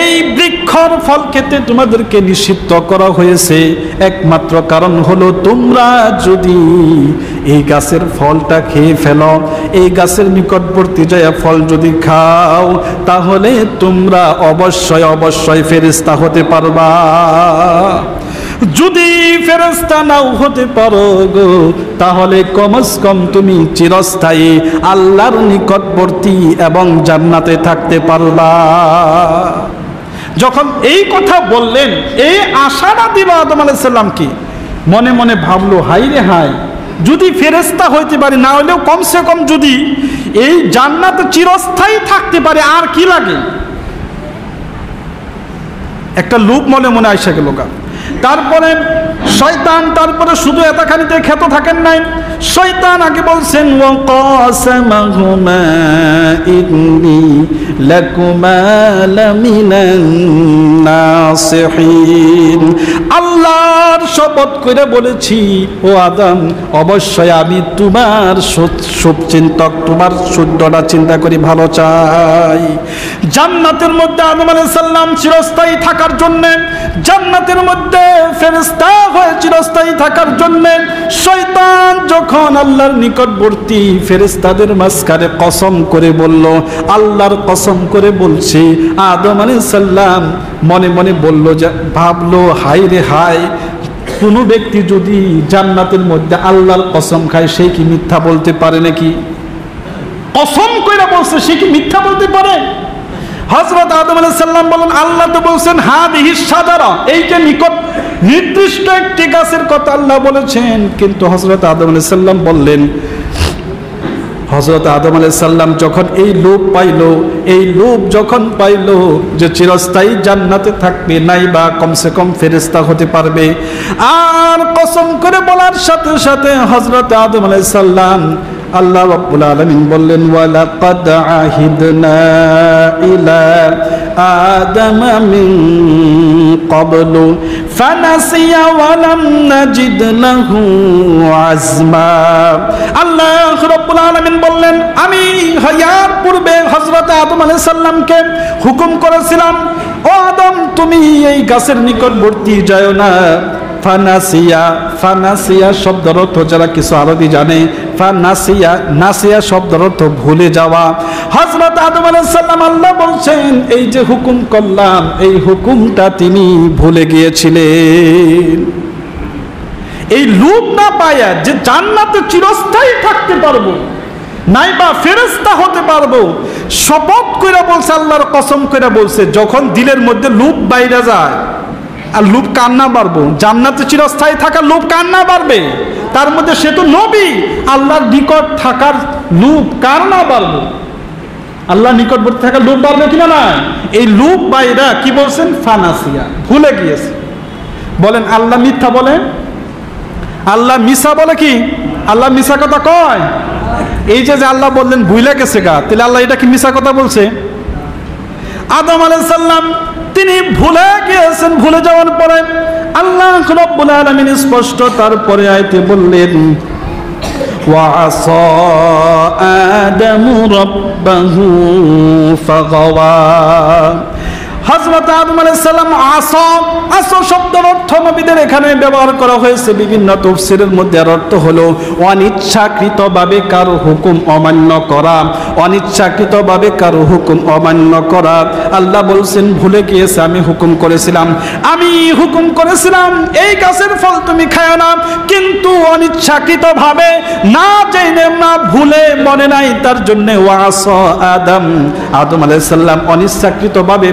এই বৃক্ষর ফল খেতে তোমাদেরকে নিষিদ্ধ করা হয়েছে একমাত্র কারণ হলো তোমরা যদি এই গাছের ফলটা খেয়ে ফেলো, এই গাছের নিকটবর্তী যায় ফল যদি খাও, তাহলে তোমরা অবশ্যই অবশ্যই ফেরেশতা হতে পারবা। যদি ফেরেশতা নাও হতে পারো গো, তাহলে কমস কম তুমি চিরস্থায়ী আল্লাহর নিকটবর্তী এবং জান্নাতে থাকতে পারবা। যখন এই কথা বললেন, এই আশাটা দিল আদম আলাইহিস সালামকে, মনে মনে ভাবলো, হাই রে হাই, যদি ফেরেশতা হইতে পারি, না হলেও কমসে কম যদি এই জান্নাতে চিরস্থায়ী থাকতে পারে, আর কি লাগে? একটা লোভ মনে মনে আইসা গেল। তারপরে শয়তান তারপরে শুধু এতখানিতে খেতে থাকেন নাই, শয়তান আগে বলছেন ওয়াকাসামাহুমা ইন্নী লাকুমা লামিনান নাসিহিন, আল্লাহর শপথ করে বলেছি ও আদম, অবশ্যই আমি তোমার শুভচিন্তক, তোমার শুদ্ধটা চিন্তা করি, ভালো চাই। জান্নাতের মধ্যে আদম আলাইহিস সালাম চিরস্থায়ী থাকার জন্য, জান্নাতের মধ্যে ফেরেশতা হয়ে চিরস্থায়ী থাকার জন্য শয়তান যখন আল্লাহর নিকটবর্তী ফেরেশতাদের মাঝখানে কসম করে বলল, আল্লাহর কসম করে বলছি, আদম আলাইহিস সালাম মনে মনে বলল, যে ভাবলো হায় রে হায়, কোনো ব্যক্তি যদি জান্নাতের মধ্যে আল্লাহর কসম খায় সে কি মিথ্যা বলতে পারে নাকি? কসম কইরা বলছে, সে কি মিথ্যা বলতে পারে? হযরত আদম আলাইহিস সালাম বলেন, আল্লাহ তো বলছেন হাদিহিস শাজারা, এই যে নিকট নির্দিষ্ট একটি গাছের কথা আল্লাহ বলেছেন, কিন্তু হযরত আদম আলাইহিস সালাম বললেন, হযরত আদম আলাইহিস সালাম যখন এই লোভ পাইলো, এই লোভ যখন পাইলো যে চিরস্থায়ী জান্নাতে থাকবে, নাই বা কমসে কম ফেরেশতা হতে পারবে, আর কসম করে বলার সাথে সাথে হযরত আদম আলাইহিস সালাম আল্লাহ রাব্বুল আলামিন বললেন, ওয়ালাকাদ আহিদনা ইলা আদামা মিন ক্বাবলু ফানাসিয়া ওয়া লাম নাজিদ লাহু আজমা। আল্লাহ রাব্বুল আলামিন বললেন, আমি হায়ার পূর্বে হযরত আদম আলাইহিস সালামকে হুকুম করেছিলাম, ও আদম তুমি এই গাছের নিকটবর্তী যাও না। ফানাসিয়া, ফানাসিয়া শব্দের অর্থ যারা কিছু আরবি জানে, ফানাসিয়া, নাসিয়া শব্দের অর্থ ভুলে যাওয়া। হযরত আদম আলাইহিস সালাম আল্লাহ বলছেন, এই যে হুকুম করলাম, এই হুকুমটা তিনি ভুলে গিয়েছিলেন। এই লোভ না পায়া যে জান্নাতে চিরস্থায়ী থাকতে পারবো, নাইবা ফেরেশতা হতে পারবো, শপথ কইরা বলছে, আল্লাহর কসম কইরা বলছে, যখন দিলের মধ্যে লোভ বাইরে যায়, আর লোভ কান্না বাড়বো, জান্নাতে চিরস্থায়ী থাকার লোভ কান্না বাড়বে, তার মধ্যে সে তো নবী, আল্লাহর নিকট থাকার লোভ কার না বাড়বো? আল্লাহর নিকটবর্তী থাকার লোভ বাড়বে কিনা? না, এই লোভ বাইরা কি বলছেন? ফানাসিয়া, ভুলে গিয়েছে। বলেন আল্লাহ মিথ্যা বলে? আল্লাহ মিশা বলে কি? আল্লাহ মিশা কথা কয়? এই যে আল্লাহ বললেন ভুলে গেছে গা, তাহলে আল্লাহ এটা কি মিশা কথা বলছে? আদম আলাইহিস সালাম তিনি ভুলে গিয়েছেন, ভুলে যাওয়ার পরে আল্লাহ রাব্বুল আলামিন স্পষ্ট তারপরে আয়াতে বললেন, ওয়া আসা আদামু রাব্বাহু ফাগাওয়া। হযরত আদম আলাইহিস সালাম আসা, আসা শব্দের অর্থ নবীদের এখানে ব্যবহার করা হয়েছে বিভিন্ন তাফসীরের মধ্যে, এর অর্থ হলো অনিচ্ছাকৃতভাবে কারো হুকুম অমান্য করা, অনিচ্ছাকৃতভাবে কারো হুকুম অমান্য করা। আল্লাহ বলছেন ভুলে গিয়েছে, আমি হুকুম করেছিলাম, আমি হুকুম করেছিলাম এই গাছের ফল তুমি খাও না, কিন্তু অনিচ্ছাকৃতভাবে, না জেনে না ভুলে মনে নাই, তার জন্য ওয়াসা আদম, আদম আলাইহিস সালাম অনিচ্ছাকৃতভাবে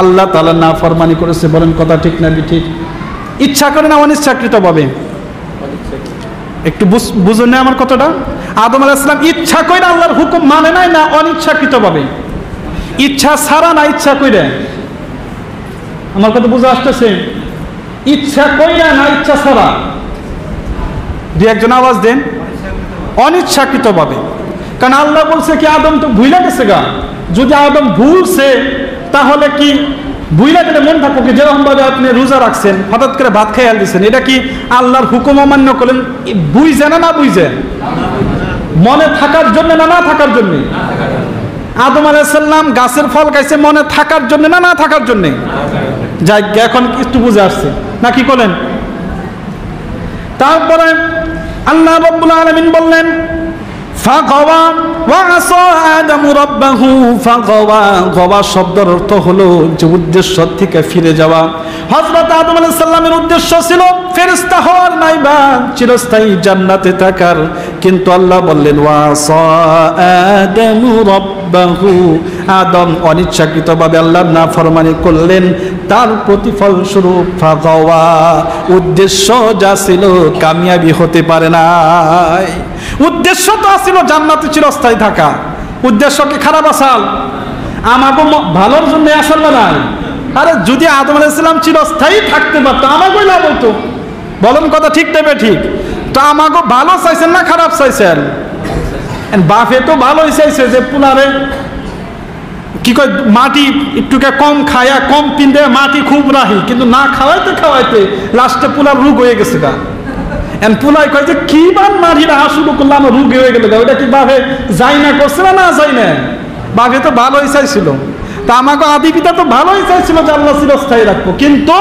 আল্লাহ তাআলা নাফরমানি করেছে। বলেন কথা ঠিক না ঠিক? ইচ্ছা করে না অনিচ্ছাকৃতভাবে? একটু বুঝুন না আমার কথাটা। আদম আলাইহিস সালাম ইচ্ছা করে আল্লাহর হুকুম মানে নাই, না অনিচ্ছাকৃতভাবে? ইচ্ছা ছাড়া না ইচ্ছা করে? আমার কথা বুঝে আসতেছে? ইচ্ছা কইরা না ইচ্ছা ছাড়া? দুই একজন আওয়াজ দেন। অনিচ্ছাকৃতভাবে। কারণ আল্লাহ বলছে কি আদম তো ভুলে গেছে গা, যদি আদম ভুলছে তাহলে কি ভুলে গেলে মন থাকবো কি? যেরকম ভাবে আপনি রোজা রাখছেন, হঠাৎ করে ভাত খেয়াল দিচ্ছেন, এটা কি আল্লাহর হুকুম অমান্য করলেন? বুঝে না, না বুঝে? মনে থাকার জন্য না না থাকার জন্য? আদম আলাইহিস সালাম গাছের ফল খাইছে মনে থাকার জন্য না না থাকার জন্য? যাই, এখন একটু বুঝে আসছে নাকি বলেন? তারপরে আল্লাহ রাব্বুল আলামিন বললেন, ফাগাওয়া ওয়া আসা আদামু রাব্বাহু ফাগাওয়া। গাওয়া শব্দের অর্থ হলো যে উদ্দেশ্য থেকে ফিরে যাওয়া। হযরত আদম আলাইহিস সালামের উদ্দেশ্য ছিল ফেরেশতা হওয়ার, নাইবা চিরস্থায়ী জান্নাতে থাকার, কিন্তু আল্লাহ বললেন ওয়া আসা আদামু রাব্বাহু, আদম অনিচ্ছাকৃতভাবে আল্লাহর নাফরমানি করলেন, তার প্রতিফল স্বরূপ ফাগাওয়া, উদ্দেশ্য যা ছিল কামিয়াবি হতে পারে নাই। উদ্দেশ্য তো ছিল জান্নাতে চিরস্থায়ী থাকা, উদ্দেশ্য কি খারাপ আসাল? আমাকে ভালোর জন্য আসল না, আরে যদি আদম আলাইহিস সালাম চিরস্থায়ী থাকতে পারতো আমাকেই লাভ হতো। বলেন কথা ঠিক নেবে ঠিক? তো আমাকে ভালো চাইছেন না খারাপ চাইছেন? বাপে তো ভালোই চাইছে যে পুনারে কি কয় মাটি একটুকে কম খায়া কম পিন্দে মাটি খুব রাহি, কিন্তু না খাওয়াইতে খাওয়াইতে লাস্টে পুলার রোগ হয়ে গেছে গা। পুলাই কয় যে কি বান মাটি রাহা শুরু করলাম রোগ হয়ে গেল গা। ওইটা কি বাপে যাই না করছে না যাই না? বাপে তো ভালোই চাইছিল, তা আমাকে আদি পিতা তো ভালোই চাইছিল যে আল্লাহ চিরস্থায়ী রাখবো, কিন্তু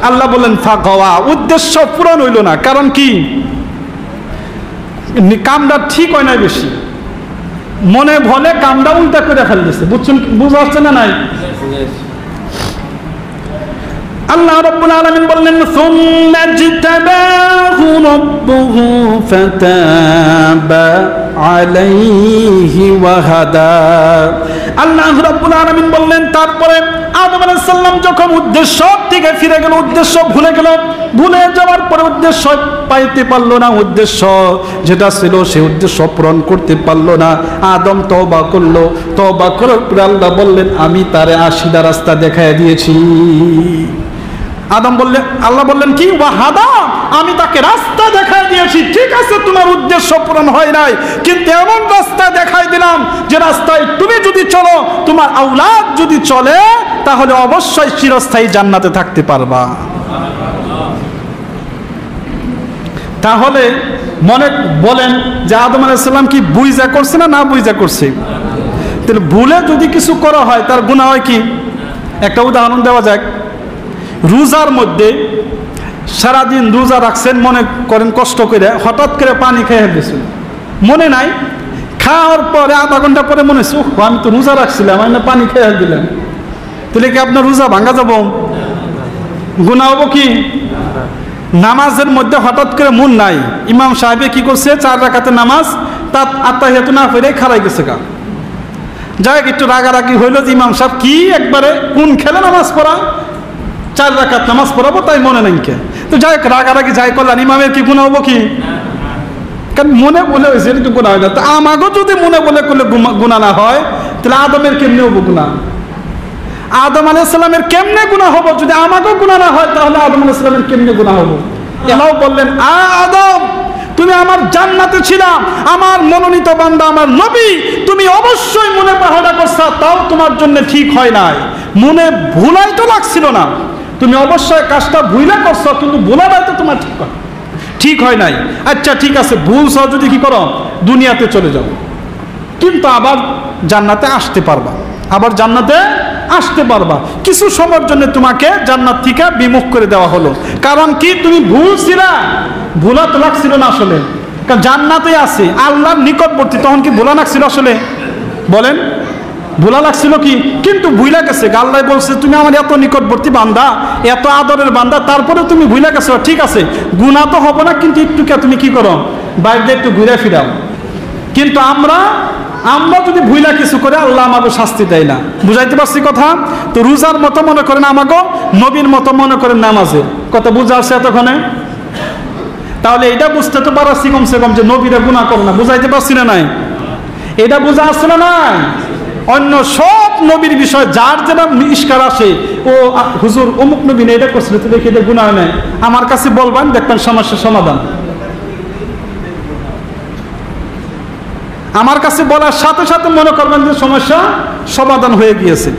আল্লাহ বললেন ফাগাওয়া, উদ্দেশ্য পূরণ হইল না। কারণ কি? কামটা ঠিক হয় নাই, বেশি মনে ভলে কামটা উল্টা করে ফেলতেছে। বুঝছেন? বুঝা হচ্ছে না নাই? আল্লাহ রাব্বুল আলামিন বললেন সুম্মা জিতাবাহু রাব্বুহু ফাতাবা আলাইহি ওয়া হাদা। আল্লাহ রাব্বুল আলামিন বললেন তারপরে আদম আলাইহিস সালাম যখন উদ্দেশ্য থেকে ফিরে গেল, উদ্দেশ্য ভুলে গেল, ভুলে যাওয়ার পরে উদ্দেশ্য পাইতে পারলো না, উদ্দেশ্য যেটা ছিল সেই উদ্দেশ্য পূরণ করতে পারলো না। আদম তওবা করলো, তওবা করার পরে আল্লাহ বললেন আমি তারে ৮০টা রাস্তা দেখায় দিয়েছি। আদম বললেন, আল্লাহ বললেন কি? ওয়াহাদা, আমি তাকে রাস্তা দেখায় দিয়েছি। ঠিক আছে, তোমার উদ্দেশ্য পূরণ হয় নাই, কিন্তু এমন রাস্তা দেখাই দিলাম যে রাস্তায় তুমি যদি চলো, তোমার আওলাদ যদি চলে, তাহলে অবশ্যই চিরস্থায়ী জান্নাতে থাকতে পারবা। তাহলে মনে বলেন যে আদম আলাইহিস সালাম কি বুইজা করছে না বুইজা করছে? তাহলে ভুলে যদি কিছু করা হয় তার গুনাহ হয় কি? একটা উদাহরণ দেওয়া যাক। রোজার মধ্যে সারাদিন রোজা রাখছেন, মনে করেন কষ্ট করে, হঠাৎ করে পানি খেয়ে দিয়েছেন, মনে নাই, খাওয়ার পরে আধা ঘন্টা পরে মনে হচ্ছে আমি তো রোজা রাখছিলাম, আমি না পানি খেয়ে দিলাম, তাহলে কি আপনার রোজা ভাঙা যাব? গুনাহ হবো কি? নামাজের মধ্যে হঠাৎ করে মন নাই, ইমাম সাহেবে কি করছে 4 রাকাতের নামাজ, তার আত্তাহিয়াতু না পড়ে খারাই গেছে গা। যাই একটু রাগারাগি হইল যে ইমাম সাহেব কি একবারে কোন খেলে নামাজ পড়া, 4 রাকাত নামাজ পড়াবো তাই মনে নাই কে? তো যাই রাগারাগি যাই করলেন, ইমামের কি গুনাহ হবো কি? কারণ মনে বলে হয়েছে এটা তো গুনাহ হয় না। তো আমাকেও যদি মনে বলে করলে গুনাহ না হয়, তাহলে আদমের কেমনে হবো গুনাহ? আদম আলাইহিস সালামের কেমনে গুনাহ হবো? যদি আমাকেও গুনাহ না হয়, তাহলে আদম আলাইহিস সালামের কেমনে গুনাহ হবো? আল্লাহ বললেন আদম, তুমি আমার জান্নাতে ছিলা, আমার মনোনীত বান্দা, আমার নবী, তুমি অবশ্যই মনে পাহাড়া করছা, তাও তোমার জন্য ঠিক হয় নাই। মনে ভুলাই তো লাগছিল না, তুমি অবশ্যই কাজটা ভুলা করছো, কিন্তু ভুলাটাই তো তোমার ঠিক হয় নাই। আচ্ছা ঠিক আছে, ভুলছ যদি কি করো, দুনিয়াতে চলে যাও, কিন্তু আবার জান্নাতে আসতে পারবা, আবার জান্নাতে আসতে পারবা। কিছু সময়ের জন্য তোমাকে জান্নাত থেকে বিমুখ করে দেওয়া হলো। কারণ কি? তুমি ভুলছিলা, ভুলা তো লাগছিল না আসলে, কারণ জান্নাতে আছে, আল্লাহর নিকটবর্তী, তখন কি ভুলা লাগছিল আসলে? বলেন, ভুলা লাগছিল কি? কিন্তু ভুলা গেছে। আল্লাহ বলছে তুমি আমার এত নিকটবর্তী বান্দা, এত আদরের বান্দা, তারপরে তুমি ভুলা গেছো, ঠিক আছে গুনাহ তো হবে না, কিন্তু একটু তুমি কি করো, বাইরে একটু ঘুরে ফিরাও। কিন্তু আমরা যদি ভুলা কিছু করে, আল্লাহ আমাকে শাস্তি দেয় না। বুঝাইতে পারছি কথা? তো রোজার মতো মনে করেন আমাকে, নবীর মতো মনে করেন নামাজের কথা। বুঝা আসছে এতক্ষণে? তাহলে এটা বুঝতে তো পারছি কমসে কম যে নবীরা গুনাহ করে না। বুঝাইতে পারছি না নাই? এটা বুঝা আসছে না নাই? অন্য সব নবীর বিষয় যার যেটা ইস্কার আসে, ও হুজুর অমুক নবী না এটা করছিল, তো দেখি এটা গুনাহ নেই, আমার কাছে বলবেন, দেখবেন সমস্যার সমাধান। আমার কাছে বলার সাথে সাথে মনে করবেন যে সমস্যা সমাধান হয়ে গিয়েছে।